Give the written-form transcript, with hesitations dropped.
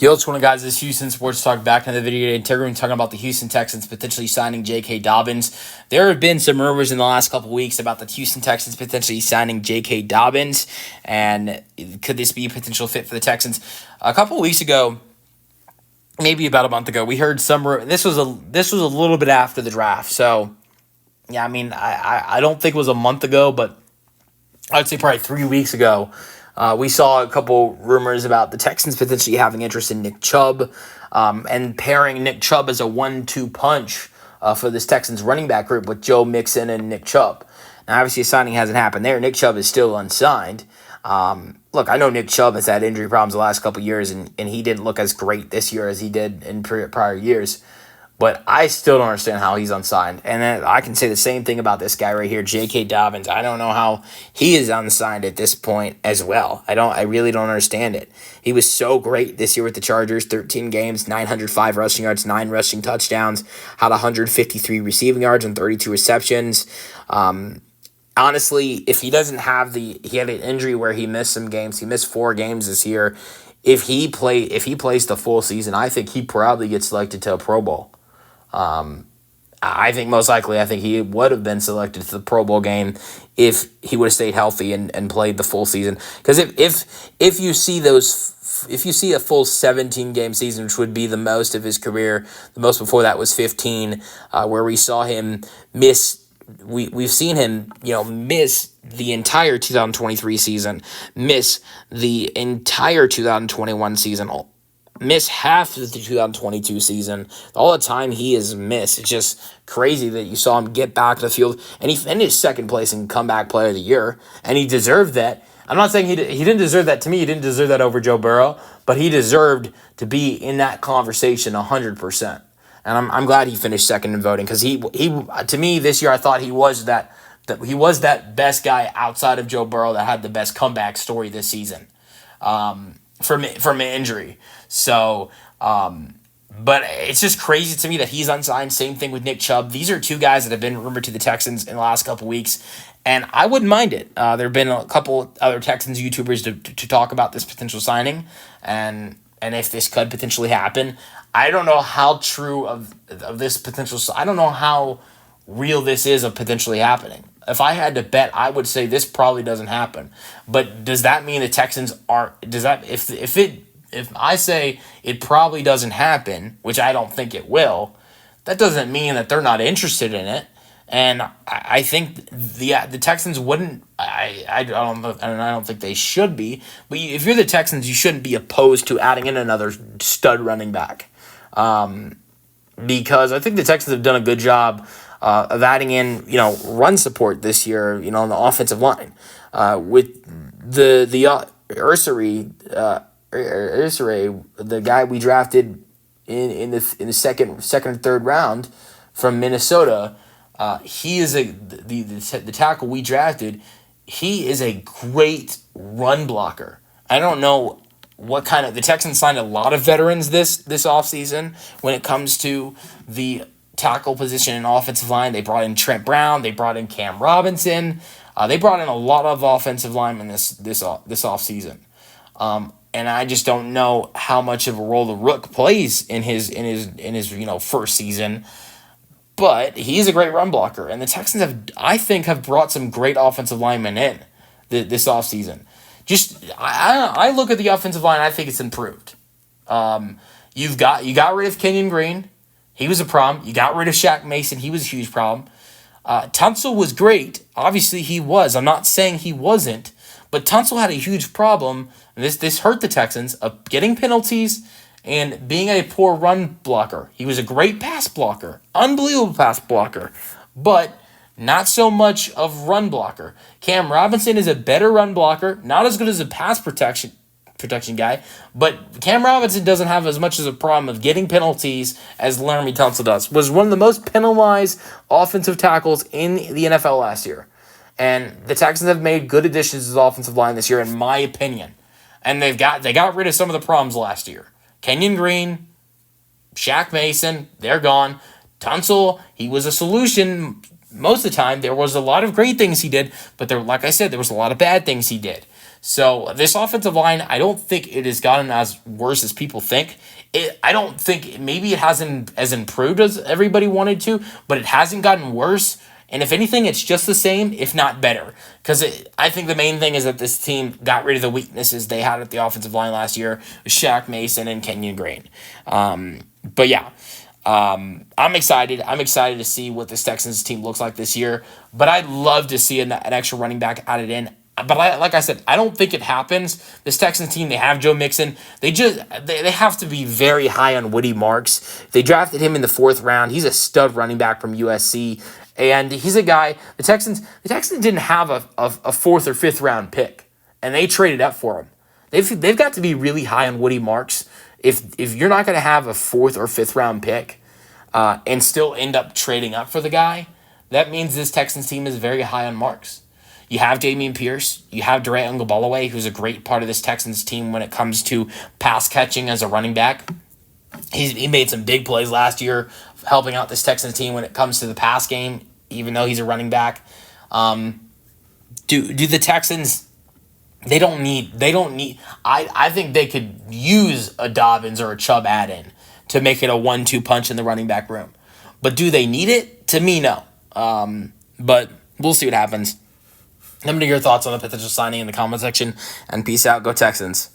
Yo, what's going on, guys? This is Houston Sports Talk back in the video today. Today we're going to be talking about the Houston Texans potentially signing J.K. Dobbins. There have been some rumors in the last couple weeks about the Houston Texans potentially signing J.K. Dobbins, and could this be a potential fit for the Texans? A couple weeks ago, maybe about a month ago, we heard some. This was a little bit after the draft, so yeah, I mean, I don't think it was a month ago, but I'd say probably 3 weeks ago. We saw a couple rumors about the Texans potentially having interest in Nick Chubb and pairing Nick Chubb as a 1-2 punch for this Texans running back group with Joe Mixon and Nick Chubb. Now, obviously, a signing hasn't happened there. Nick Chubb is still unsigned. Look, I know Nick Chubb has had injury problems the last couple of years, and he didn't look as great this year as he did in prior years. But I still don't understand how he's unsigned. And then I can say the same thing about this guy right here, J.K. Dobbins. I don't know how he is unsigned at this point as well. I really don't understand it. He was so great this year with the Chargers, 13 games, 905 rushing yards, 9 rushing touchdowns, had 153 receiving yards and 32 receptions. Honestly, if he doesn't have he had an injury where he missed some games. He missed 4 games this year. If he plays the full season, I think he probably gets selected to a Pro Bowl. I think most likely, he would have been selected to the Pro Bowl game if he would have stayed healthy and played the full season. Because if you see a full 17-game season, which would be the most of his career, the most before that was 15, where we saw him miss. We've seen him, miss the entire 2023 season, miss the entire 2021 season, miss half of the 2022 season. All the time he has missed. It's just crazy that you saw him get back to the field, and he finished second place in comeback player of the year, and he deserved that. I'm not saying he didn't deserve that. To me, he didn't deserve that over Joe Burrow, but he deserved to be in that conversation 100%. And I'm glad he finished second in voting, because he to me this year I thought he was that best guy outside of Joe Burrow that had the best comeback story this season. From an injury. So, but it's just crazy to me that he's unsigned. Same thing with Nick Chubb. These are 2 guys that have been rumored to the Texans in the last couple weeks, and I wouldn't mind it. There have been a couple other Texans YouTubers to talk about this potential signing, and if this could potentially happen. I don't know how true of this potential. I don't know how real this is of potentially happening. If I had to bet, I would say this probably doesn't happen. But does that mean the Texans aren't? Does that if I say it probably doesn't happen, which I don't think it will, that doesn't mean that they're not interested in it. And I think the Texans wouldn't. I don't think they should be. But if you're the Texans, you shouldn't be opposed to adding in another stud running back, because I think the Texans have done a good job of adding in, run support this year, on the offensive line, with the Ursary, the guy we drafted in the second and third round from Minnesota. He is the tackle we drafted. He is a great run blocker. I don't know what kind of, the Texans signed a lot of veterans this offseason when it comes to the tackle position and offensive line. They brought in Trent Brown. They brought in Cam Robinson. They brought in a lot of offensive linemen this offseason. And I just don't know how much of a role the Rook plays in his first season. But he's a great run blocker, and the Texans have brought some great offensive linemen in this offseason. I look at the offensive line, I think it's improved. You got rid of Kenyon Green. He was a problem. You got rid of Shaq Mason. He was a huge problem. Tunsil was great. Obviously, he was. I'm not saying he wasn't. But Tunsil had a huge problem, and this hurt the Texans, of getting penalties and being a poor run blocker. He was a great pass blocker. Unbelievable pass blocker. But not so much of run blocker. Cam Robinson is a better run blocker. Not as good as a pass protection guy, but Cam Robinson doesn't have as much as a problem of getting penalties as Laremy Tunsil does. Was one of the most penalized offensive tackles in the NFL last year. And the Texans have made good additions to the offensive line this year, in my opinion. And they got rid of some of the problems last year. Kenyon Green, Shaq Mason, they're gone. Tunsil, he was a solution most of the time. There was a lot of great things he did, but like I said, there was a lot of bad things he did. So this offensive line, I don't think it has gotten as worse as people think. I don't think maybe it hasn't as improved as everybody wanted to, but it hasn't gotten worse. And if anything, it's just the same, if not better. Because I think the main thing is that this team got rid of the weaknesses they had at the offensive line last year with Shaq Mason and Kenyon Green. But yeah, I'm excited. I'm excited to see what this Texans team looks like this year. But I'd love to see an extra running back added in. But like I said, I don't think it happens. This Texans team, they have Joe Mixon. They have to be very high on Woody Marks. They drafted him in the 4th round. He's a stud running back from USC. And he's a guy, the Texans didn't have a 4th or 5th round pick. And they traded up for him. They've got to be really high on Woody Marks. If you're not going to have a 4th or 5th round pick and still end up trading up for the guy, that means this Texans team is very high on Marks. You have Dameon Pierce. You have Durant Ngabalawe, who's a great part of this Texans team when it comes to pass catching as a running back. He made some big plays last year helping out this Texans team when it comes to the pass game, even though he's a running back. Do the Texans... They don't need. I think they could use a Dobbins or a Chubb add-in to make it a 1-2 punch in the running back room. But do they need it? To me, no. But we'll see what happens. Let me know your thoughts on the potential signing in the comment section. And peace out. Go Texans.